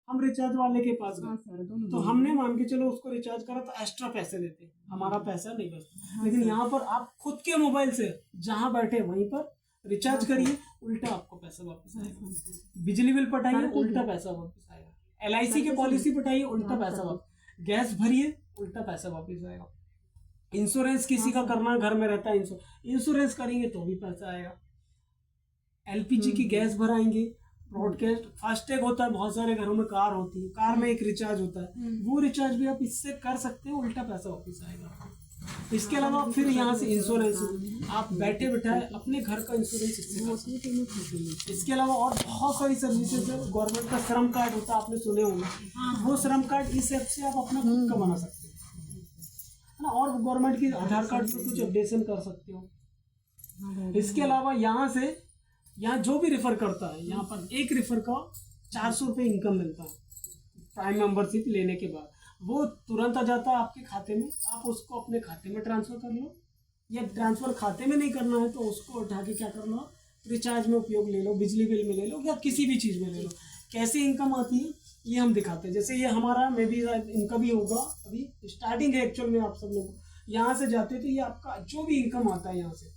हम रिचार्ज वाले के पास हाँ गए सर, दोनों तो हमने मान के चलो उसको रिचार्ज करा तो एक्स्ट्रा पैसे देते, हमारा पैसा नहीं बचता। हाँ लेकिन सर। यहाँ पर आप खुद के मोबाइल से जहां बैठे वहीं पर रिचार्ज हाँ करिए, उल्टा आपको पैसा वापस आएगा। हाँ। बिजली बिल पटाइए, सर, उल्टा पैसा वापस आएगा। LIC की पॉलिसी पटाइए, उल्टा पैसा वापस। गैस भरिए, उल्टा पैसा वापस आएगा। इंश्योरेंस किसी का करना, घर में रहता है इंश्योरेंस करेंगे तो भी पैसा आएगा। LPG की गैस भराएंगे, ब्रॉडकास्ट फास्टैग होता है, बहुत सारे घरों में कार होती है, कार में एक रिचार्ज होता है, वो रिचार्ज भी आप इससे कर सकते हैं, उल्टा पैसा वापस आएगा। इसके अलावा फिर यहाँ से इंश्योरेंस, आप बैठे बैठाए अपने घर का इंश्योरेंस इससे कर सकते हैं। इसके अलावा और बहुत सारी सर्विसेज है। गवर्नमेंट का श्रम कार्ड होता है, आपने सुने होंगे, वो श्रम कार्ड इस ऐप से आप अपना खुद का बना सकते हैं ना, और गवर्नमेंट की आधार कार्ड पे कुछ अपडेशन कर सकते हो। इसके अलावा यहाँ से यहाँ जो भी रेफर करता है, यहाँ पर एक रेफर का 400 रुपये इनकम मिलता है प्राइम मेंबरशिप लेने के बाद। वो तुरंत आ जाता है आपके खाते में, आप उसको अपने खाते में ट्रांसफर कर लो, या ट्रांसफर खाते में नहीं करना है तो उसको उठा के क्या करना, रिचार्ज में उपयोग ले लो, बिजली बिल में ले लो, या किसी भी चीज़ में ले लो। कैसे इनकम आती है ये हम दिखाते हैं। जैसे ये हमारा मे बी इनकम ही होगा, अभी स्टार्टिंग है एक्चुअल में। आप सब लोग यहाँ से जाते तो ये आपका जो भी इनकम आता है यहाँ से,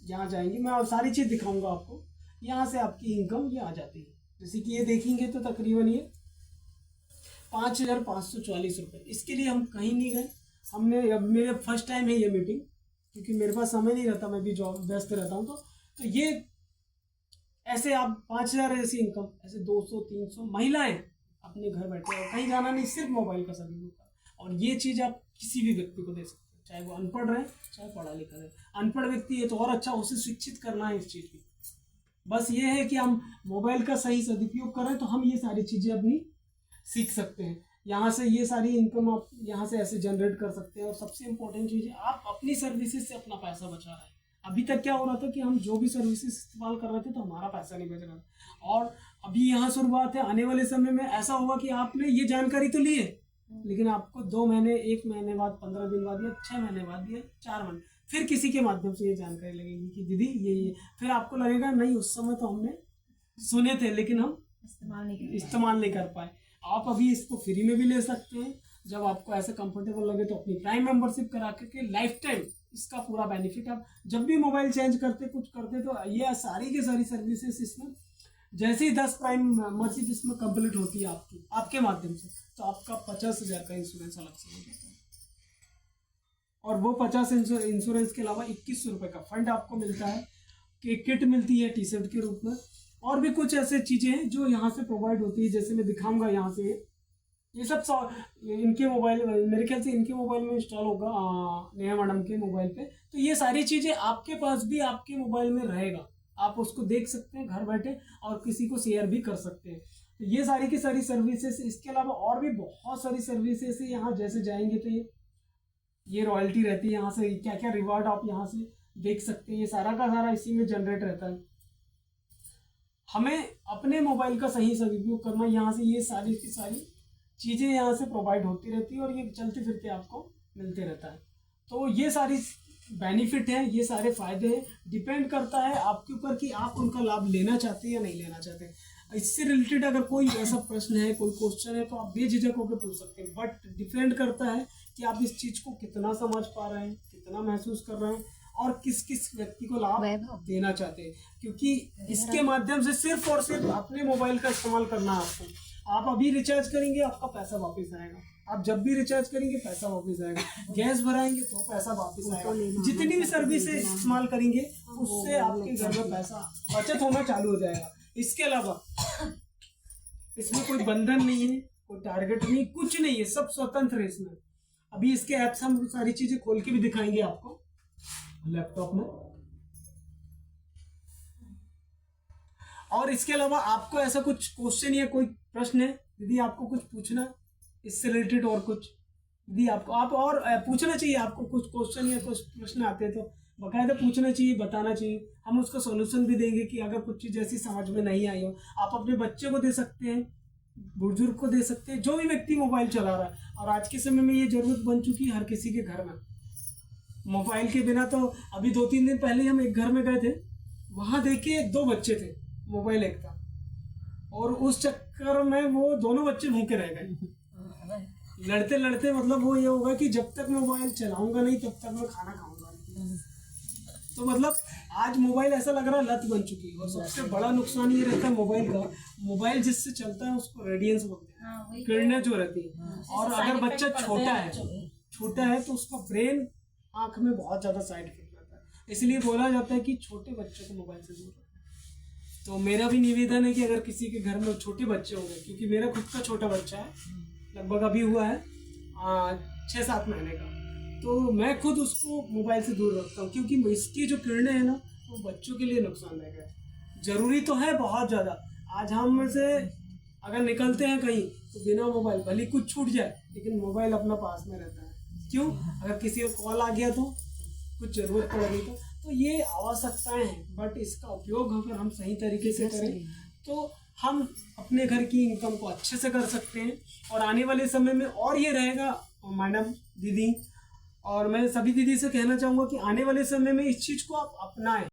यहाँ जाएंगे, मैं सारी चीज़ दिखाऊंगा आपको। यहाँ से आपकी इनकम ये आ जाती है। जैसे कि ये देखेंगे तो तकरीबन ये 5,544 रुपये। इसके लिए हम कहीं नहीं गए, हमने, अब मेरे फर्स्ट टाइम है ये मीटिंग, क्योंकि मेरे पास समय नहीं रहता, मैं भी जॉब व्यस्त रहता हूँ। तो ये ऐसे आप 5,000 ऐसी इनकम, ऐसे 200-300 महिलाएं अपने घर बैठे और कहीं जाना नहीं, सिर्फ मोबाइल का सदुपयोग कर। और ये चीज़ आप किसी भी व्यक्ति को दे सकते हैं, चाहे वो अनपढ़ रहे चाहे पढ़ा लिखा रहे। अनपढ़ व्यक्ति है तो और अच्छा, उसे शिक्षित करना है इस चीज़ की। बस ये है कि हम मोबाइल का सही सदुपयोग करें तो हम ये सारी चीज़ें अपनी सीख सकते हैं। यहाँ से ये सारी इनकम आप यहाँ से ऐसे जनरेट कर सकते हैं। और सबसे इम्पोर्टेंट चीज़ है, आप अपनी सर्विसेज से अपना पैसा बचा रहे हैं। अभी तक क्या हो रहा था कि हम जो भी सर्विसेज इस्तेमाल कर रहे थे तो हमारा पैसा नहीं बच रहा था। और अभी यहाँ शुरुआत है, आने वाले समय में ऐसा होगा कि आपने ये जानकारी तो ली है, लेकिन आपको 2 महीने, 1 महीने बाद, 15 दिन बाद, या 6 महीने बाद, या 4 महीने फिर किसी के माध्यम से ये जानकारी लगेगी कि दीदी ये फिर आपको लगेगा नहीं, उस समय तो हमने सुने थे लेकिन हम इस्तेमाल नहीं कर पाए। आप अभी इसको फ्री में भी ले सकते हैं, जब आपको ऐसा कंफर्टेबल लगे तो अपनी प्राइम मेंबरशिप करा करके लाइफ टाइम इसका पूरा बेनिफिट। आप जब भी मोबाइल चेंज करते, कुछ करते, तो ये सारी की सारी सर्विसेज इसमें, जैसे ही 10 प्राइम मेंबरशिप इसमें कंप्लीट होती है आपके माध्यम से, तो आपका 50,000 का इंश्योरेंस अलग से हो जाता है। और वो 50 इंश्योरेंस के अलावा 2100 रुपये का फंड आपको मिलता है, कि किट मिलती है टी-शर्ट के रूप में, और भी कुछ ऐसे चीज़ें हैं जो यहाँ से प्रोवाइड होती है। जैसे मैं दिखाऊंगा यहाँ से, ये सब इनके मोबाइल, मेरे ख्याल से इनके मोबाइल में इंस्टॉल होगा, नेहा मैडम के मोबाइल पे। तो ये सारी चीज़ें आपके पास भी आपके मोबाइल में रहेगा, आप उसको देख सकते हैं घर बैठे, और किसी को शेयर भी कर सकते हैं। तो ये सारी की सारी सर्विसेज, इसके अलावा और भी बहुत सारी सर्विसेज है। यहाँ जैसे जाएंगे तो ये रॉयल्टी रहती है, यहाँ से क्या क्या रिवार्ड आप यहाँ से देख सकते हैं। ये सारा का सारा इसी में जनरेट रहता है। हमें अपने मोबाइल का सही सदुपयोग करना, यहाँ से ये सारी की सारी चीज़ें यहाँ से प्रोवाइड होती रहती है, और ये चलते फिरते आपको मिलते रहता है। तो ये सारी बेनिफिट है, ये सारे फायदे हैं। डिपेंड करता है आपके ऊपर कि आप उनका लाभ लेना चाहते हैं या नहीं लेना चाहते। इससे रिलेटेड अगर कोई ऐसा प्रश्न है, कोई क्वेश्चन है, तो आप बेझिझक होकर पूछ सकते हैं। बट डिपेंड करता है कि आप इस चीज़ को कितना समझ पा रहे हैं, कितना महसूस कर रहे हैं, और किस किस व्यक्ति को लाभ देना चाहते हैं। क्योंकि इसके माध्यम से सिर्फ और सिर्फ अपने मोबाइल का इस्तेमाल करना है आपको। आप अभी रिचार्ज करेंगे, आपका पैसा वापस आएगा। आप जब भी रिचार्ज करेंगे पैसा वापस आएगा। गैस भराएंगे तो पैसा वापस आएगा। जितनी भी सर्विस इस्तेमाल करेंगे उससे आपके घर में पैसा बचत होना चालू हो जाएगा। इसके अलावा इसमें कोई बंधन नहीं है, कोई टारगेट नहीं, कुछ नहीं है, सब स्वतंत्र है इसमें। अभी इसके ऐप्स हम सारी चीजें खोल के भी दिखाएंगे आपको लैपटॉप में। और इसके अलावा आपको ऐसा कुछ क्वेश्चन या कोई प्रश्न है, यदि आपको कुछ पूछना इससे रिलेटेड, और कुछ यदि आपको आप और पूछना चाहिए, आपको कुछ क्वेश्चन या कुछ प्रश्न आते हैं तो बाकायदा पूछना चाहिए, बताना चाहिए। हम उसका सॉल्यूशन भी देंगे कि अगर कुछ चीज़ ऐसी समझ में नहीं आई हो, आप अपने बच्चे को दे सकते हैं, बुजुर्ग को दे सकते हैं, जो भी व्यक्ति मोबाइल चला रहा है। और आज के समय में ये जरूरत बन चुकी है हर किसी के घर में। मोबाइल के बिना तो अभी 2-3 दिन पहले हम एक घर में गए थे, वहां देखे 2 बच्चे थे, मोबाइल एक था, और उस चक्कर में वो दोनों बच्चे भूखे रह गए। लड़ते लड़ते मतलब वो ये होगा कि जब तक मोबाइल चलाऊंगा नहीं तब तक मैं खाना खाऊंगा नहीं। तो मतलब आज मोबाइल ऐसा लग रहा है लत बन चुकी है। और सबसे बड़ा नुकसान ये रहता है मोबाइल का, मोबाइल जिससे चलता है उसको रेडियंस बोलते हैं, किरणें जो रहती है। और अगर बच्चा छोटा है तो उसका ब्रेन आंख में बहुत ज्यादा साइड इफेक्ट रहता है। इसलिए बोला जाता है कि छोटे बच्चों को मोबाइल से दूर रखें। तो मेरा भी निवेदन है कि अगर किसी के घर में छोटे बच्चे होंगे, क्योंकि मेरा खुद का छोटा बच्चा है, लगभग अभी हुआ है 6-7 महीने का, तो मैं खुद उसको मोबाइल से दूर रखता हूँ। क्योंकि इसकी जो किरणें हैं ना वो बच्चों के लिए नुकसानदायक है। जरूरी तो है बहुत ज़्यादा। आज हम में से अगर निकलते हैं कहीं तो बिना मोबाइल, भले कुछ छूट जाए लेकिन मोबाइल अपना पास में रहता है। क्यों? अगर किसी का कॉल आ गया तो, कुछ ज़रूरत पड़ गई तो ये आवश्यकताएं हैं। बट इसका उपयोग अगर हम सही तरीके से करें तो हम अपने घर की इनकम को अच्छे से कर सकते हैं। और आने वाले समय में और ये रहेगा मैडम, दीदी, और मैं सभी दीदी से कहना चाहूँगा कि आने वाले समय में इस चीज़ को आप अपनाएं।